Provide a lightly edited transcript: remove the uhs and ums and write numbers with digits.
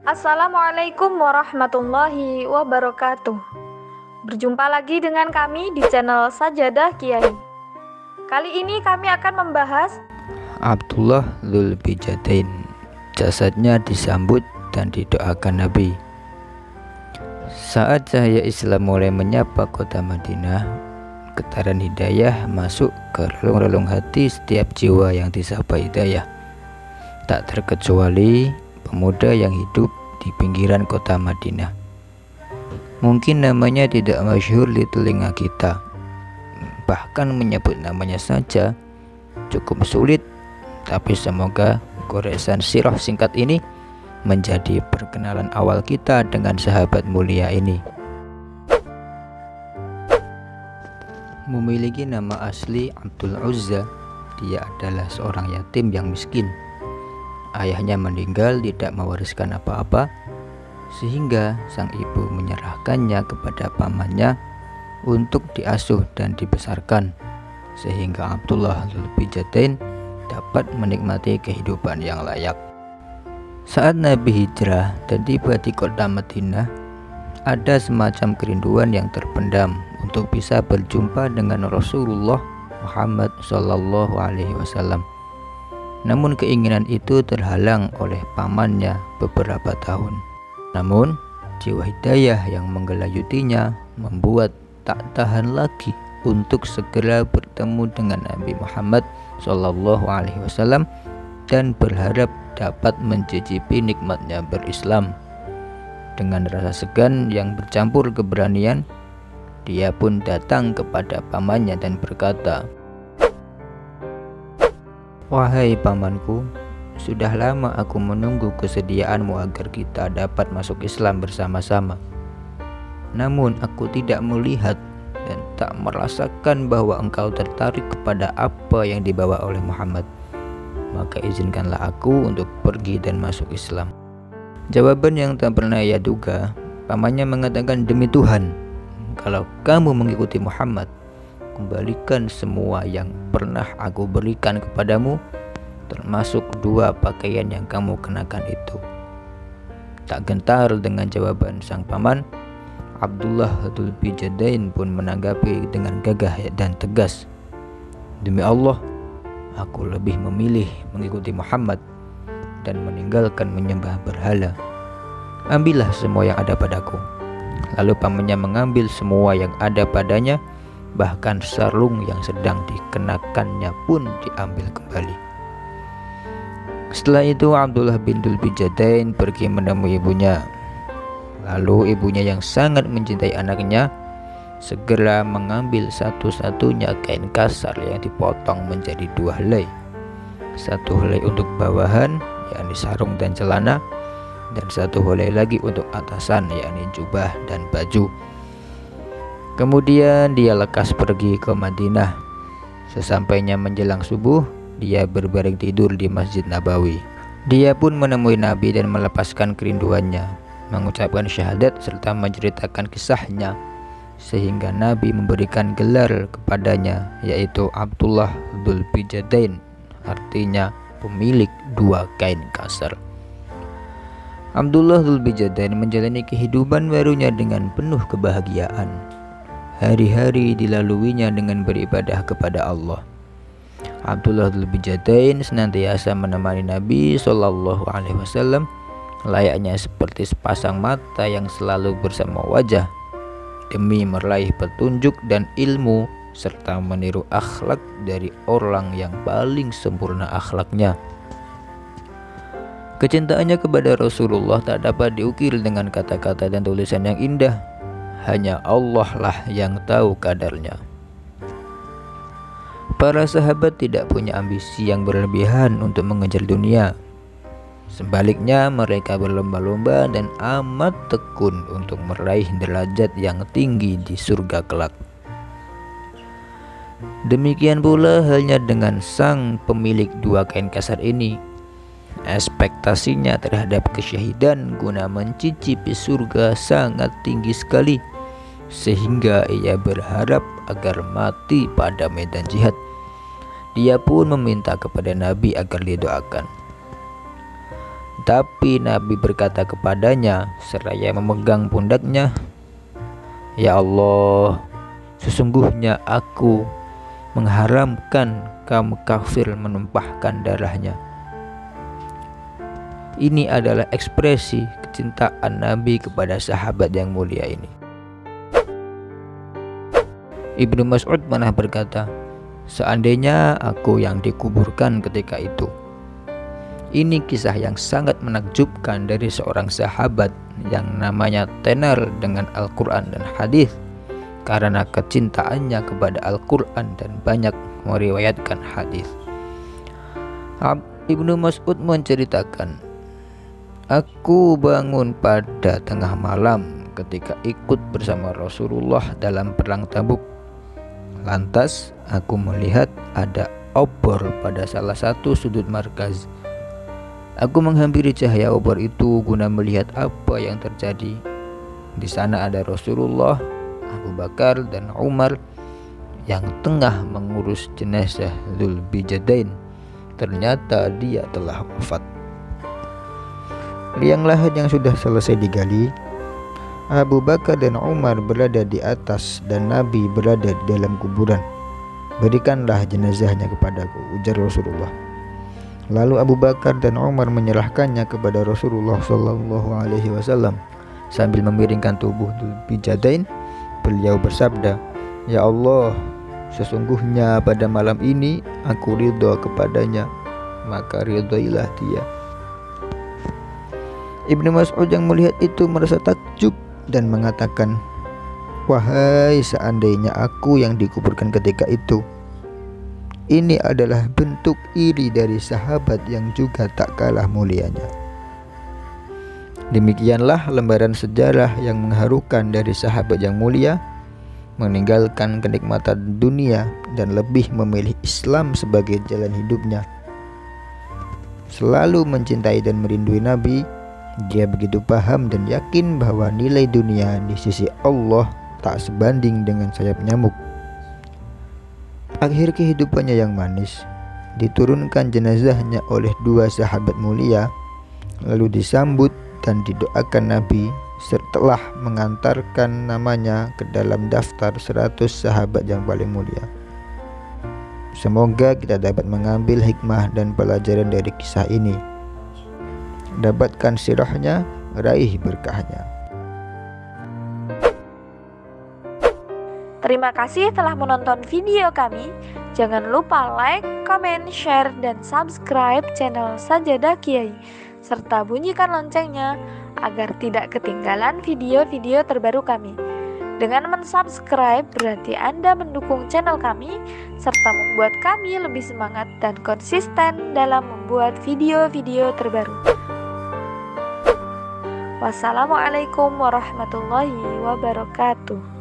Assalamualaikum warahmatullahi wabarakatuh. Berjumpa lagi dengan kami di channel Sajadah Kiai. Kali ini kami akan membahas Abdullah Dzulbijadain. Jasadnya disambut dan didoakan Nabi. Saat cahaya Islam mulai menyapa kota Madinah, getaran hidayah masuk ke relung-relung hati setiap jiwa yang disapa hidayah. Tak terkecuali pemuda yang hidup di pinggiran kota Madinah. Mungkin namanya tidak masyhur di telinga kita, bahkan menyebut namanya saja cukup sulit. Tapi semoga goresan sirah singkat ini menjadi perkenalan awal kita dengan sahabat mulia ini. Memiliki nama asli Abdul Uzza, dia adalah seorang yatim yang miskin. Ayahnya meninggal tidak mewariskan apa-apa, sehingga sang ibu menyerahkannya kepada pamannya untuk diasuh dan dibesarkan, sehingga Abdullah Dzulbijadain dapat menikmati kehidupan yang layak. Saat Nabi hijrah dan tiba di kota Madinah, ada semacam kerinduan yang terpendam untuk bisa berjumpa dengan Rasulullah Muhammad SAW. Namun keinginan itu terhalang oleh pamannya beberapa tahun. Namun jiwa hidayah yang menggelayutinya membuat tak tahan lagi untuk segera bertemu dengan Nabi Muhammad SAW dan berharap dapat mencicipi nikmatnya berislam. Dengan rasa segan yang bercampur keberanian, dia pun datang kepada pamannya dan berkata, "Wahai pamanku, sudah lama aku menunggu kesediaanmu agar kita dapat masuk Islam bersama-sama. Namun aku tidak melihat dan tak merasakan bahwa engkau tertarik kepada apa yang dibawa oleh Muhammad. Maka izinkanlah aku untuk pergi dan masuk Islam." Jawaban yang tak pernah ia duga, pamannya mengatakan, "Demi Tuhan, kalau kamu mengikuti Muhammad, kembalikan semua yang pernah aku berikan kepadamu, termasuk 2 pakaian yang kamu kenakan itu." Tak gentar dengan jawaban sang paman, Abdullah Dzulbijadain pun menanggapi dengan gagah dan tegas, "Demi Allah, aku lebih memilih mengikuti Muhammad dan meninggalkan menyembah berhala. Ambillah semua yang ada padaku." Lalu pamannya mengambil semua yang ada padanya, bahkan sarung yang sedang dikenakannya pun diambil kembali. Setelah itu Abdullah bin Dzulbijadain pergi menemui ibunya. Lalu ibunya yang sangat mencintai anaknya segera mengambil satu-satunya kain kasar yang dipotong menjadi 2 helai. 1 helai untuk bawahan, yakni sarung dan celana, dan 1 helai lagi untuk atasan, yakni jubah dan baju. Kemudian dia lekas pergi ke Madinah. Sesampainya menjelang subuh, dia berbaring tidur di Masjid Nabawi. Dia pun menemui Nabi dan melepaskan kerinduannya, mengucapkan syahadat serta menceritakan kisahnya, sehingga Nabi memberikan gelar kepadanya, yaitu Abdullah Dzulbijadain, artinya pemilik 2 kain kasar. Abdullah Dzulbijadain menjalani kehidupan barunya dengan penuh kebahagiaan. Hari-hari dilaluinya dengan beribadah kepada Allah. Abdullah Dzulbijadain senantiasa menemani Nabi SAW, layaknya seperti sepasang mata yang selalu bersama wajah, demi meraih petunjuk dan ilmu serta meniru akhlak dari orang yang paling sempurna akhlaknya. Kecintaannya kepada Rasulullah tak dapat diukir dengan kata-kata dan tulisan yang indah. Hanya Allah lah yang tahu kadarnya. Para sahabat tidak punya ambisi yang berlebihan untuk mengejar dunia. Sebaliknya, mereka berlomba-lomba dan amat tekun untuk meraih derajat yang tinggi di surga kelak. Demikian pula halnya dengan sang pemilik 2 kain kasar ini. Ekspektasinya terhadap kesyahidan guna mencicipi surga sangat tinggi sekali, sehingga ia berharap agar mati pada medan jihad. Dia pun meminta kepada Nabi agar didoakan. Tetapi Nabi berkata kepadanya seraya memegang pundaknya, "Ya Allah, sesungguhnya aku mengharamkan kamu kafir menumpahkan darahnya." Ini adalah ekspresi kecintaan Nabi kepada sahabat yang mulia ini. Ibnu Mas'ud pernah berkata, "Seandainya aku yang dikuburkan ketika itu." Ini kisah yang sangat menakjubkan dari seorang sahabat yang namanya tenar dengan Al-Quran dan hadis karena kecintaannya kepada Al-Quran dan banyak meriwayatkan hadis. Ibnu Mas'ud menceritakan, "Aku bangun pada tengah malam ketika ikut bersama Rasulullah dalam perang Tabuk. Lantas aku melihat ada obor pada salah satu sudut markaz. Aku menghampiri cahaya obor itu guna melihat apa yang terjadi. Di sana ada Rasulullah, Abu Bakar dan Umar yang tengah mengurus jenazah Dzulbijadain. Ternyata dia telah wafat. Liang lahat yang sudah selesai digali, Abu Bakar dan Umar berada di atas dan Nabi berada di dalam kuburan. Berikanlah jenazahnya kepadaku," ujar Rasulullah. Lalu Abu Bakar dan Umar menyerahkannya kepada Rasulullah SAW. Sambil memiringkan tubuh Dzulbijadain, beliau bersabda, "Ya Allah, sesungguhnya pada malam ini aku ridho kepadanya, maka ridhoilah dia." Ibnu Mas'ud yang melihat itu merasa takjub dan mengatakan, "Wahai, seandainya aku yang dikuburkan ketika itu." Ini adalah bentuk iri dari sahabat yang juga tak kalah mulianya. Demikianlah lembaran sejarah yang mengharukan dari sahabat yang mulia, meninggalkan kenikmatan dunia dan lebih memilih Islam sebagai jalan hidupnya. Selalu mencintai dan merindui Nabi, dia begitu paham dan yakin bahwa nilai dunia di sisi Allah tak sebanding dengan sayap nyamuk. Akhir kehidupannya yang manis, diturunkan jenazahnya oleh dua sahabat mulia, lalu disambut dan didoakan Nabi setelah mengantarkan namanya ke dalam daftar 100 sahabat yang paling mulia. Semoga kita dapat mengambil hikmah dan pelajaran dari kisah ini. Dapatkan sirahnya, raih berkahnya. Terima kasih telah menonton video kami. Jangan lupa like, comment, share, dan subscribe channel Sajadah Kiai, serta bunyikan loncengnya agar tidak ketinggalan video-video terbaru kami. Dengan mensubscribe berarti Anda mendukung channel kami, serta membuat kami lebih semangat dan konsisten dalam membuat video-video terbaru. Wassalamualaikum warahmatullahi wabarakatuh.